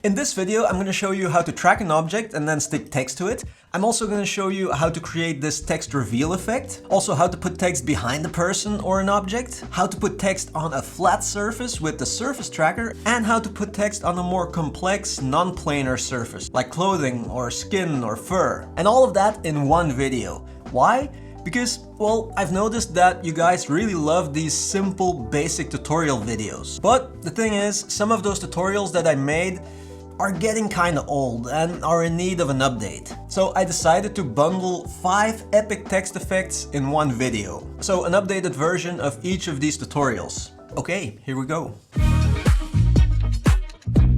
In this video, I'm going to show you how to track an object and then stick text to it. I'm also going to show you how to create this text reveal effect, also how to put text behind a person or an object, how to put text on a flat surface with the surface tracker, and how to put text on a more complex, non-planar surface, like clothing or skin or fur. And all of that in one video. Why? Because, well, I've noticed that you guys really love these simple, basic tutorial videos. But the thing is, some of those tutorials that I made are getting kinda old and are in need of an update. So I decided to bundle 5 epic text effects in one video. So an updated version of each of these tutorials. Okay, here we go.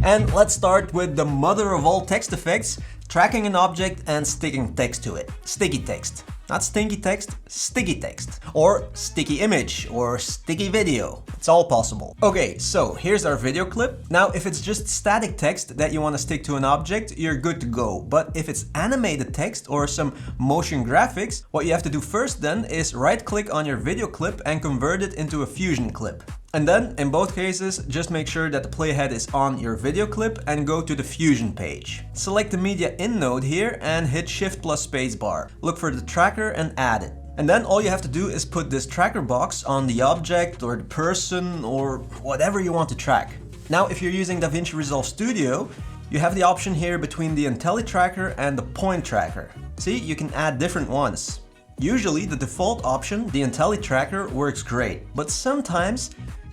And let's start with the mother of all text effects, tracking an object and sticking text to it. Sticky text. Not stinky text, sticky text. Or sticky image, or sticky video. It's all possible. Okay, so here's our video clip. Now, if it's just static text that you want to stick to an object, you're good to go. But if it's animated text or some motion graphics, what you have to do first then is right-click on your video clip and convert it into a fusion clip. And then, in both cases, just make sure that the playhead is on your video clip and go to the Fusion page. Select the Media In node here and hit Shift plus Spacebar. Look for the tracker and add it. And then all you have to do is put this tracker box on the object or the person or whatever you want to track. Now, if you're using DaVinci Resolve Studio, you have the option here between the IntelliTracker and the Point Tracker. See, you can add different ones. Usually, the default option, the IntelliTracker, works great, but sometimes,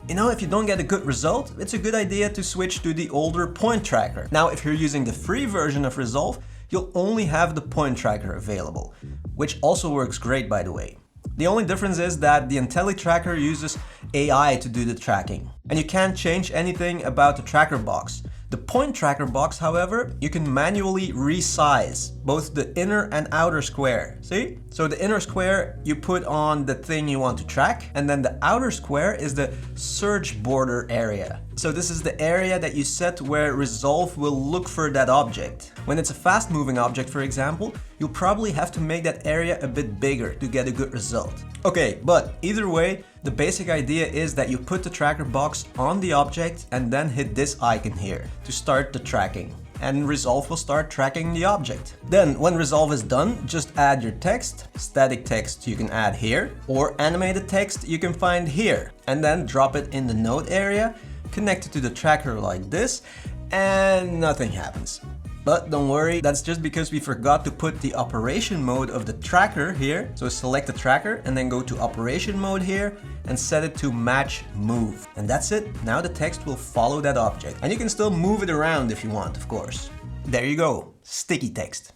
you know, if you don't get a good result, it's a good idea to switch to the older Point Tracker. Now, if you're using the free version of Resolve, you'll only have the Point Tracker available, which also works great, by the way. The only difference is that the IntelliTracker uses AI to do the tracking, and you can't change anything about the tracker box. The Point Tracker box, however, you can manually resize both the inner and outer square. See? So the inner square you put on the thing you want to track, and then the outer square is the search border area. So this is the area that you set where Resolve will look for that object. When it's a fast moving object, for example, you'll probably have to make that area a bit bigger to get a good result. Okay, but either way, the basic idea is that you put the tracker box on the object and then hit this icon here to start the tracking. And Resolve will start tracking the object. Then, when Resolve is done, just add your text. Static text you can add here, or animated text you can find here. And then drop it in the node area, connect it to the tracker like this, and nothing happens. But don't worry, that's just because we forgot to put the operation mode of the tracker here. So select the tracker and then go to operation mode here and set it to match move. And that's it. Now the text will follow that object. And you can still move it around if you want, of course. There you go, sticky text.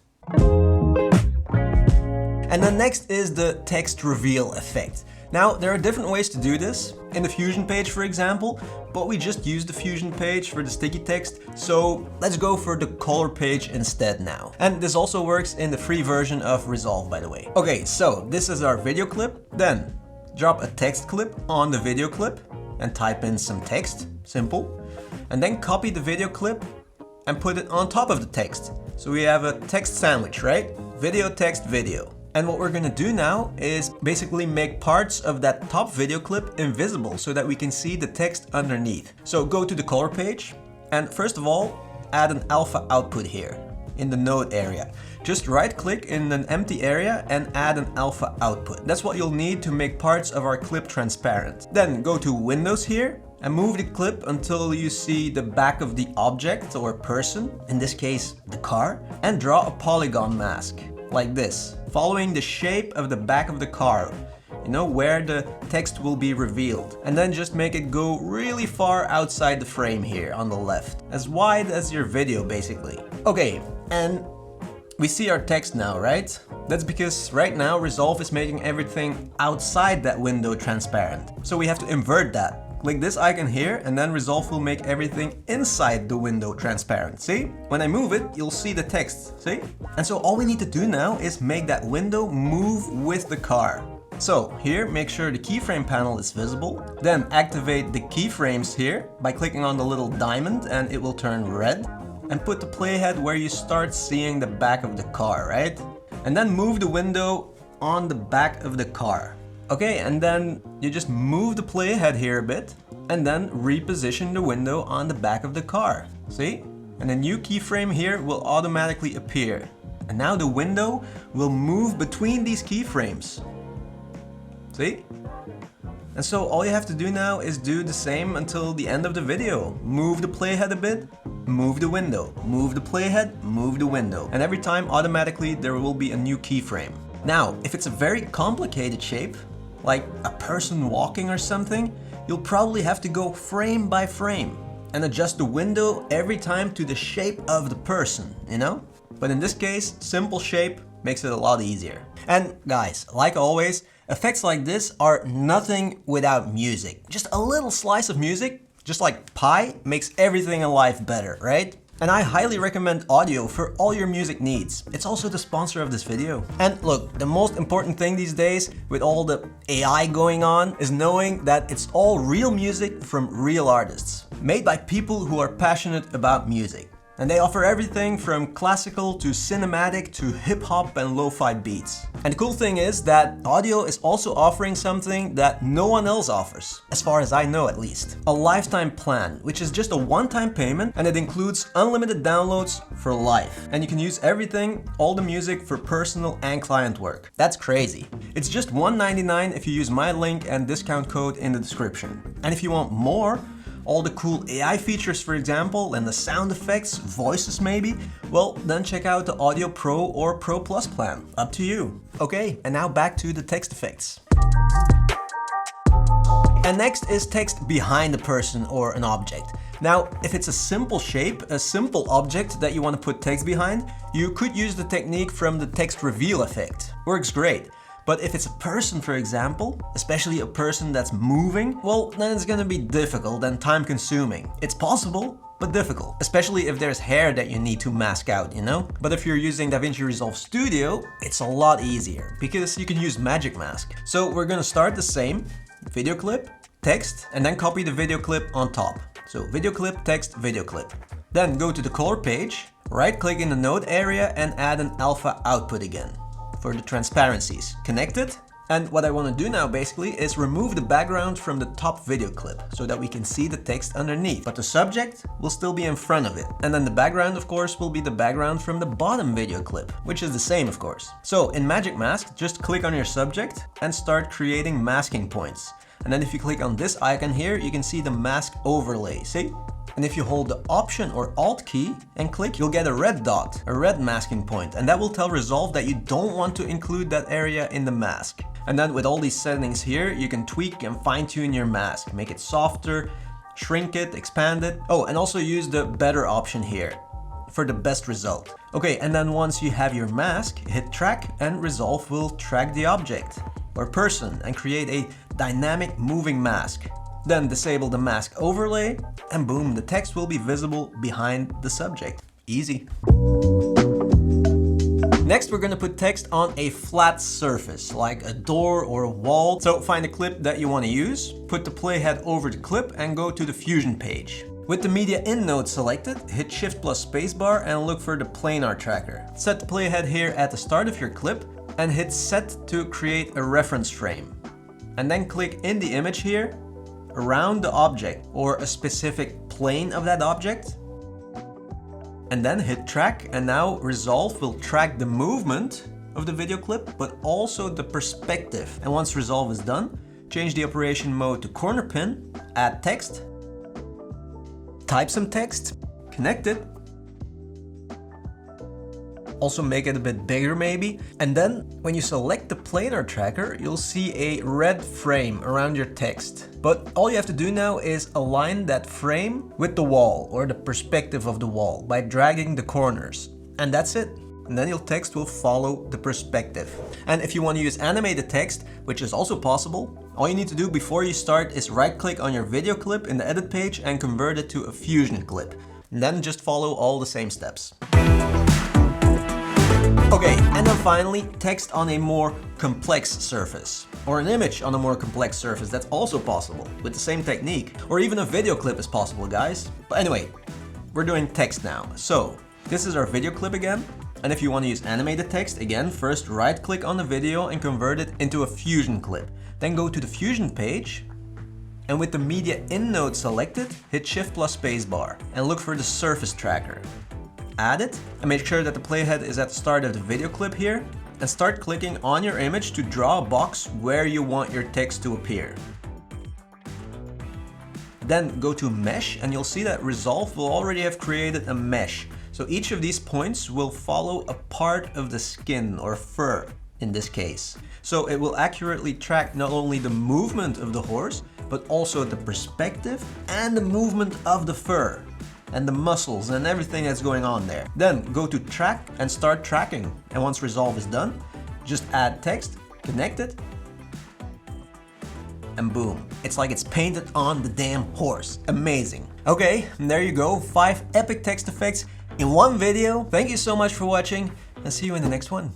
And then next is the text reveal effect. Now, there are different ways to do this. In the Fusion page, for example, but we just used the Fusion page for the sticky text, so let's go for the color page instead now. And this also works in the free version of Resolve, by the way. Okay, so this is our video clip. Then drop a text clip on the video clip and type in some text, simple. And then copy the video clip and put it on top of the text. So we have a text sandwich, right? Video, text, video. And what we're gonna do now is basically make parts of that top video clip invisible so that we can see the text underneath. So go to the color page and first of all, add an alpha output here in the node area. Just right click in an empty area and add an alpha output. That's what you'll need to make parts of our clip transparent. Then go to Windows here and move the clip until you see the back of the object or person, in this case, the car, and draw a polygon mask like this, following the shape of the back of the car, you know, where the text will be revealed. And then just make it go really far outside the frame here on the left, as wide as your video basically. Okay, and we see our text now, right? That's because right now Resolve is making everything outside that window transparent. So we have to invert that. Click this icon here and then Resolve will make everything inside the window transparent. See? When I move it, you'll see the text. See? And so all we need to do now is make that window move with the car. So here, make sure the keyframe panel is visible. Then activate the keyframes here by clicking on the little diamond and it will turn red. And put the playhead where you start seeing the back of the car, right? And then move the window on the back of the car. Okay, and then you just move the playhead here a bit and then reposition the window on the back of the car. See? and a new keyframe here will automatically appear. And now the window will move between these keyframes. See? And so all you have to do now is do the same until the end of the video. Move the playhead a bit, move the window, move the playhead, move the window. And every time automatically there will be a new keyframe. Now, if it's a very complicated shape, like a person walking or something, you'll probably have to go frame by frame and adjust the window every time to the shape of the person, you know? But in this case, simple shape makes it a lot easier. And guys, like always, effects like this are nothing without music. Just a little slice of music, just like pie, makes everything in life better, right? And I highly recommend Audiio for all your music needs. It's also the sponsor of this video. And look, the most important thing these days with all the AI going on is knowing that it's all real music from real artists, made by people who are passionate about music. And they offer everything from classical to cinematic to hip-hop and lo-fi beats. And the cool thing is that Audiio is also offering something that no one else offers, as far as I know at least. A lifetime plan, which is just a one-time payment, and it includes unlimited downloads for life. And you can use everything, all the music, for personal and client work. That's crazy. It's just $1.99 if you use my link and discount code in the description. And if you want more, all the cool AI features, for example, and the sound effects, voices maybe, well, then check out the Audiio Pro or Pro Plus plan. Up to you. Okay, and now back to the text effects. And next is text behind a person or an object. Now, if it's a simple shape, a simple object that you want to put text behind, you could use the technique from the text reveal effect. Works great. But if it's a person, for example, especially a person that's moving, well, then it's gonna be difficult and time-consuming. It's possible, but difficult, especially if there's hair that you need to mask out, you know? But if you're using DaVinci Resolve Studio, it's a lot easier because you can use Magic Mask. So we're gonna start the same, video clip, text, and then copy the video clip on top. So video clip, text, video clip. Then go to the color page, right-click in the node area and add an alpha output again for the transparencies. Connect it. And what I want to do now basically is remove the background from the top video clip so that we can see the text underneath, but the subject will still be in front of it. And then the background, of course, will be the background from the bottom video clip, which is the same, of course. So in Magic Mask, just click on your subject and start creating masking points. And then if you click on this icon here, you can see the mask overlay, see? And if you hold the Option or Alt key and click, you'll get a red dot, a red masking point, and that will tell Resolve that you don't want to include that area in the mask. And then with all these settings here, you can tweak and fine-tune your mask, make it softer, shrink it, expand it. Oh, and also use the better option here for the best result. Okay, and then once you have your mask, hit track and Resolve will track the object or person and create a dynamic moving mask. Then disable the mask overlay and boom, the text will be visible behind the subject. Easy. Next, we're gonna put text on a flat surface, like a door or a wall. So find a clip that you wanna use, put the playhead over the clip and go to the Fusion page. With the Media In node selected, hit Shift plus Spacebar and look for the planar tracker. Set the playhead here at the start of your clip and hit Set to create a reference frame. And then click in the image here, around the object or a specific plane of that object. And then hit track, and now Resolve will track the movement of the video clip, but also the perspective. And once Resolve is done, change the operation mode to corner pin, add text, type some text, connect it. Also make it a bit bigger maybe. And then when you select the planar tracker, you'll see a red frame around your text. But all you have to do now is align that frame with the wall or the perspective of the wall by dragging the corners. And that's it. And then your text will follow the perspective. And if you want to use animated text, which is also possible, all you need to do before you start is right-click on your video clip in the edit page and convert it to a Fusion clip. And then just follow all the same steps. Okay, and then finally, text on a more complex surface. Or an image on a more complex surface, that's also possible, with the same technique. Or even a video clip is possible, guys. But anyway, we're doing text now. So, this is our video clip again. And if you want to use animated text, again, first right-click on the video and convert it into a Fusion clip. Then go to the Fusion page And with the media in node selected, hit Shift plus spacebar and look for the surface tracker. Add it and make sure that the playhead is at the start of the video clip here, and start clicking on your image to draw a box where you want your text to appear. Then go to Mesh and you'll see that Resolve will already have created a mesh. So each of these points will follow a part of the skin or fur in this case. So it will accurately track not only the movement of the horse, but also the perspective and the movement of the fur and the muscles and everything that's going on there. Then go to Track and start tracking. And once Resolve is done, just add text, connect it, and boom. It's like it's painted on the damn horse. Amazing. Okay, there you go. 5 epic text effects in one video. Thank you so much for watching and see you in the next one.